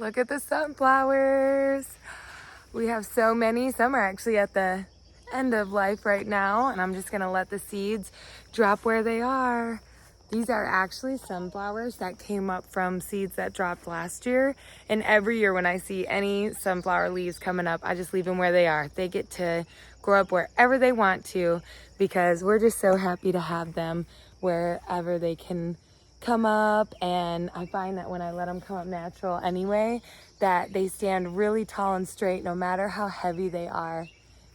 Look at the sunflowers. We have so many. Some are actually at the end of life right now, and I'm just gonna let the seeds drop where they are. These are actually sunflowers that came up from seeds that dropped last year. And every year when I see any sunflower leaves coming up, I just leave them where they are. They get to grow up wherever they want to because we're just so happy to have them wherever they can come up. And I find that when I let them come up natural anyway, that they stand really tall and straight no matter how heavy they are.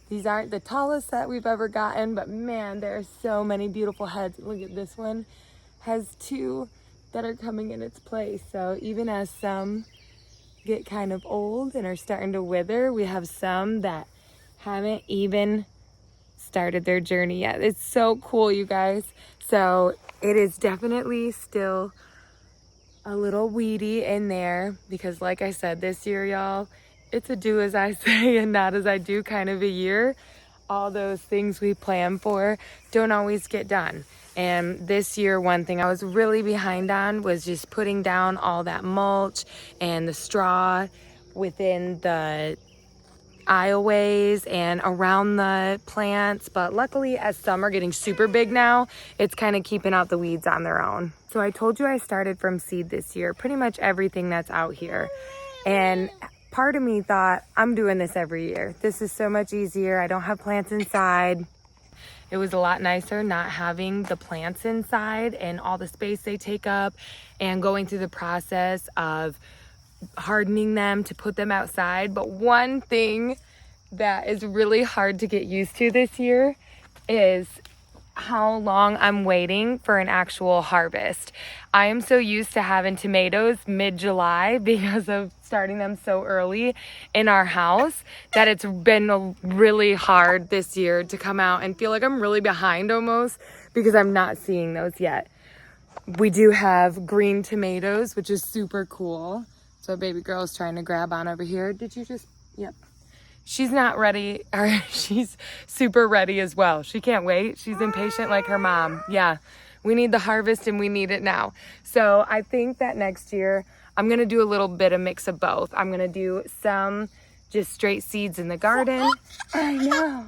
These aren't the tallest that we've ever gotten, but man, there are so many beautiful heads. Look at this one. Has two that are coming in its place. So even as some get kind of old and are starting to wither, we have some that haven't even started their journey yet. It's so cool, you guys. So it is definitely still a little weedy in there because like I said, this year, y'all, it's a do as I say and not as I do kind of a year. All those things we plan for don't always get done. And this year, one thing I was really behind on was just putting down all that mulch and the straw within the aisleways and around the plants. But luckily, as some are getting super big now, it's kind of keeping out the weeds on their own. So I told you I started from seed this year, pretty much everything that's out here. And part of me thought, I'm doing this every year. This is so much easier. I don't have plants inside. It was a lot nicer not having the plants inside and all the space they take up and going through the process of hardening them to put them outside. But one thing that is really hard to get used to this year is how long I'm waiting for an actual harvest. I am so used to having tomatoes mid-July because of starting them so early in our house that it's been really hard this year to come out and feel like I'm really behind almost because I'm not seeing those yet. We do have green tomatoes, which is super cool. So baby girl's trying to grab on over here. Did you just, yep. She's not ready, or she's super ready as well. She can't wait. She's impatient like her mom. Yeah, we need the harvest and we need it now. So I think that next year I'm gonna do a little bit of mix of both. I'm gonna do some just straight seeds in the garden. I know.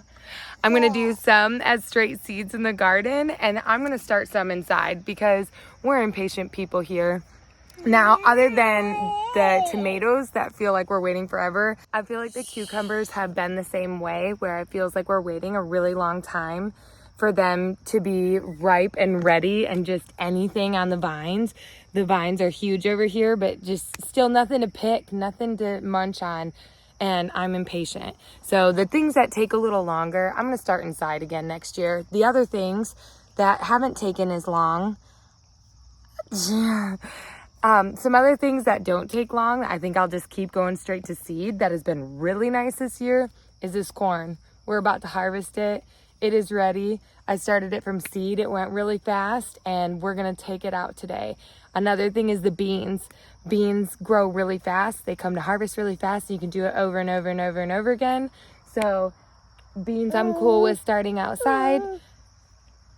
I'm gonna do some as straight seeds in the garden and I'm gonna start some inside because we're impatient people here. Now, other than the tomatoes that feel like we're waiting forever, I feel like the cucumbers have been the same way where it feels like we're waiting a really long time for them to be ripe and ready and just anything on the vines. The vines are huge over here, but just still nothing to pick, nothing to munch on, and I'm impatient. So the things that take a little longer, I'm gonna start inside again next year. The other things that haven't taken as long, some other things that don't take long, I think I'll just keep going straight to seed. That has been really nice this year is this corn. We're about to harvest it. It is ready. I started it from seed. It went really fast and we're gonna take it out today. Another thing is the beans. Beans grow really fast. They come to harvest really fast and you can do it over and over and over and over again. So beans I'm cool with starting outside.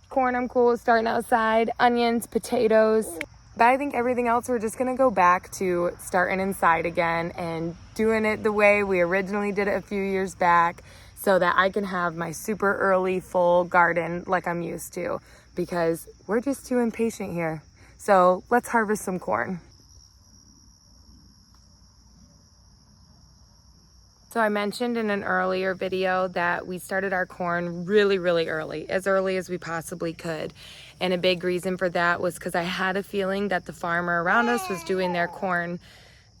Corn I'm cool with starting outside. Onions, potatoes. But I think everything else, we're just gonna go back to starting inside again and doing it the way we originally did it a few years back so that I can have my super early full garden like I'm used to because we're just too impatient here. So let's harvest some corn. So I mentioned in an earlier video that we started our corn really early as we possibly could. And a big reason for that was because I had a feeling that the farmer around us was doing their corn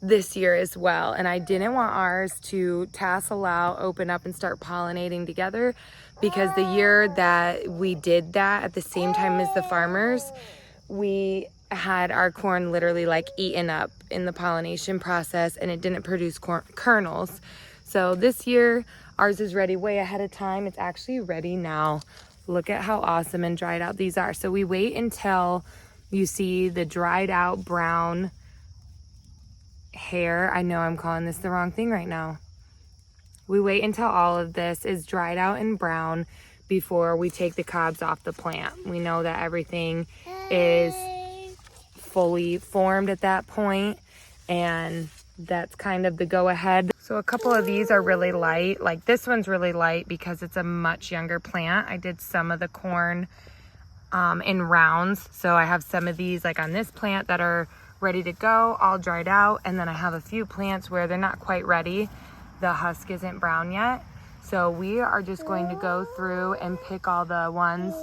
this year as well. And I didn't want ours to tassel out, open up and start pollinating together because the year that we did that at the same time as the farmers, we had our corn literally like eaten up in the pollination process and it didn't produce kernels. So this year, ours is ready way ahead of time. It's actually ready now. Look at how awesome and dried out these are. So we wait until you see the dried out brown hair. I know I'm calling this the wrong thing right now. We wait until all of this is dried out and brown before we take the cobs off the plant. We know that everything is fully formed at that point and that's kind of the go ahead. So a couple of these are really light. Like this one's really light because it's a much younger plant. I did some of the corn in rounds. So I have some of these like on this plant that are ready to go, all dried out. And then I have a few plants where they're not quite ready. The husk isn't brown yet. So we are just going to go through and pick all the ones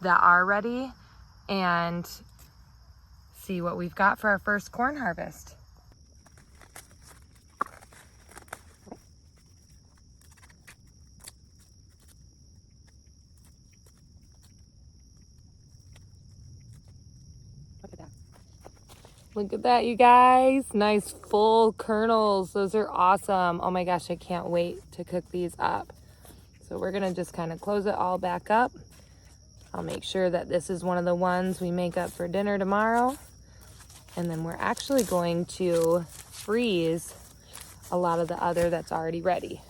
that are ready and see what we've got for our first corn harvest. Look at that, you guys. Nice full kernels. Those are awesome. Oh my gosh, I can't wait to cook these up. So we're gonna just kind of close it all back up. I'll make sure that this is one of the ones we make up for dinner tomorrow. And then we're actually going to freeze a lot of the other that's already ready.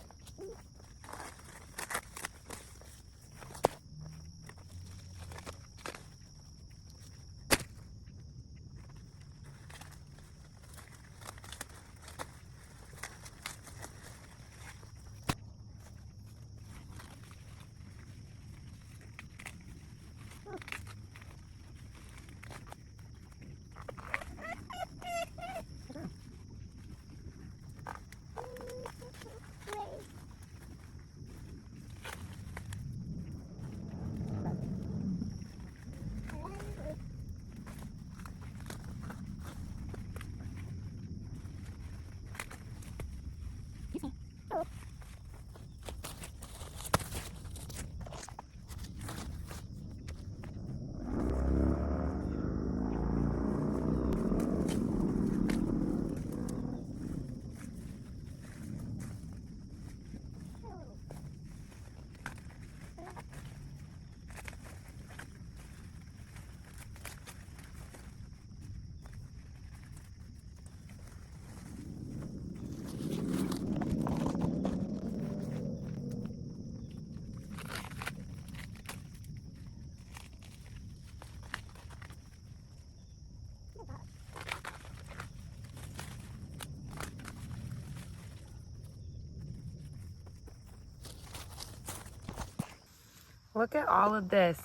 Look at all of this.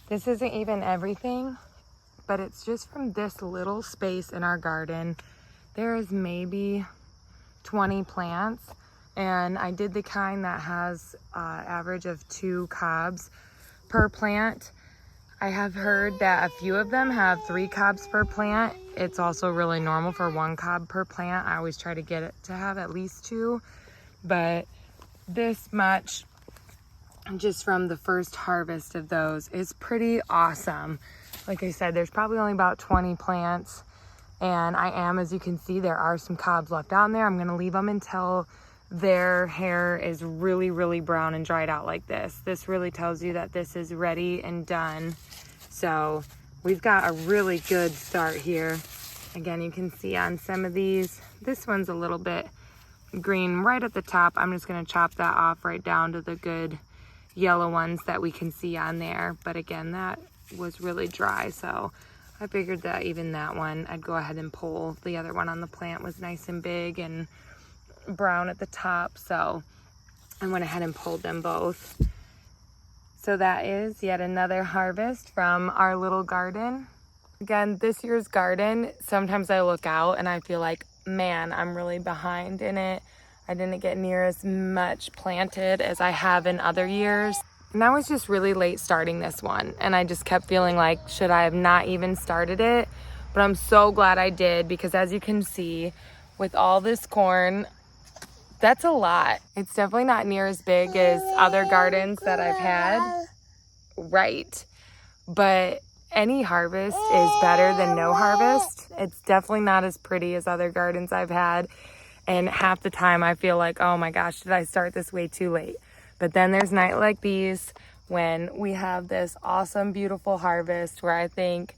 This isn't even everything, but it's just from this little space in our garden. There is maybe 20 plants, and I did the kind that has average of 2 cobs per plant. I have heard that a few of them have 3 cobs per plant. It's also really normal for 1 cob per plant. I always try to get it to have at least 2, but this much just from the first harvest of those is pretty awesome. Like I said, there's probably only about 20 plants, and as you can see, there are some cobs left out in there. I'm gonna leave them until their hair is really, really brown and dried out like this. This really tells you that this is ready and done. So we've got a really good start here. Again, you can see on some of these, this one's a little bit green right at the top. I'm just gonna chop that off right down to the good yellow ones that we can see on there. But again, that was really dry, so I figured that even that one I'd go ahead and pull. The other one on the plant was nice and big and brown at the top, so I went ahead and pulled them both. So that is yet another harvest from our little garden. Again, this year's garden, sometimes I look out and I feel like, man, I'm really behind in it. I didn't get near as much planted as I have in other years. And I was just really late starting this one. And I just kept feeling like, should I have not even started it? But I'm so glad I did, because as you can see, with all this corn, that's a lot. It's definitely not near as big as other gardens that I've had. Right. But any harvest is better than no harvest. It's definitely not as pretty as other gardens I've had. And half the time I feel like, oh my gosh, did I start this way too late? But then there's nights like these when we have this awesome, beautiful harvest where I think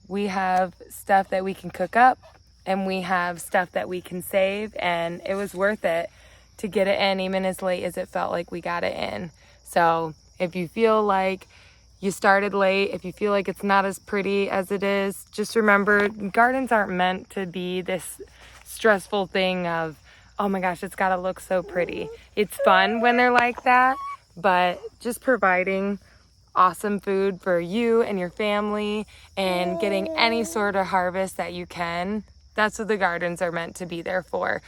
we have stuff that we can cook up and we have stuff that we can save, and it was worth it to get it in even as late as it felt like we got it in. So if you feel like you started late, if you feel like it's not as pretty as it is, just remember, gardens aren't meant to be this stressful thing of, oh my gosh, it's got to look so pretty. It's fun when they're like that, but just providing awesome food for you and your family and getting any sort of harvest that you can. That's what the gardens are meant to be there for.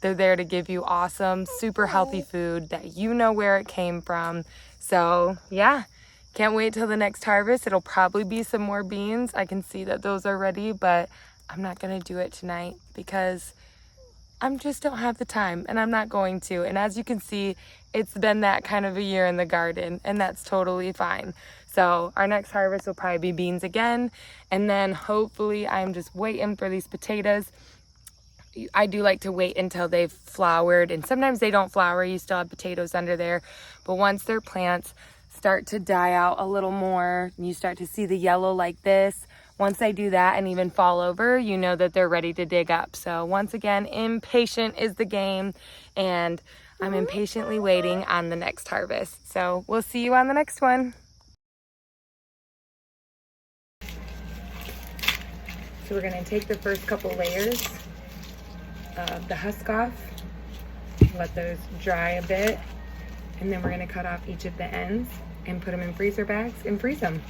They're there to give you awesome, super healthy food that you know where it came from. So yeah, can't wait till the next harvest. It'll probably be some more beans. I can see that those are ready, but I'm not gonna do it tonight because I just don't have the time, and I'm not going to. And as you can see, it's been that kind of a year in the garden, and that's totally fine. So our next harvest will probably be beans again, and then hopefully I'm just waiting for these potatoes. I do like to wait until they've flowered, and sometimes they don't flower. You still have potatoes under there, but once their plants start to die out a little more, and you start to see the yellow like this, once they do that and even fall over, you know that they're ready to dig up. So once again, impatient is the game, and I'm impatiently waiting on the next harvest. So we'll see you on the next one. So we're gonna take the first couple layers of the husk off, let those dry a bit, and then we're gonna cut off each of the ends and put them in freezer bags and freeze them.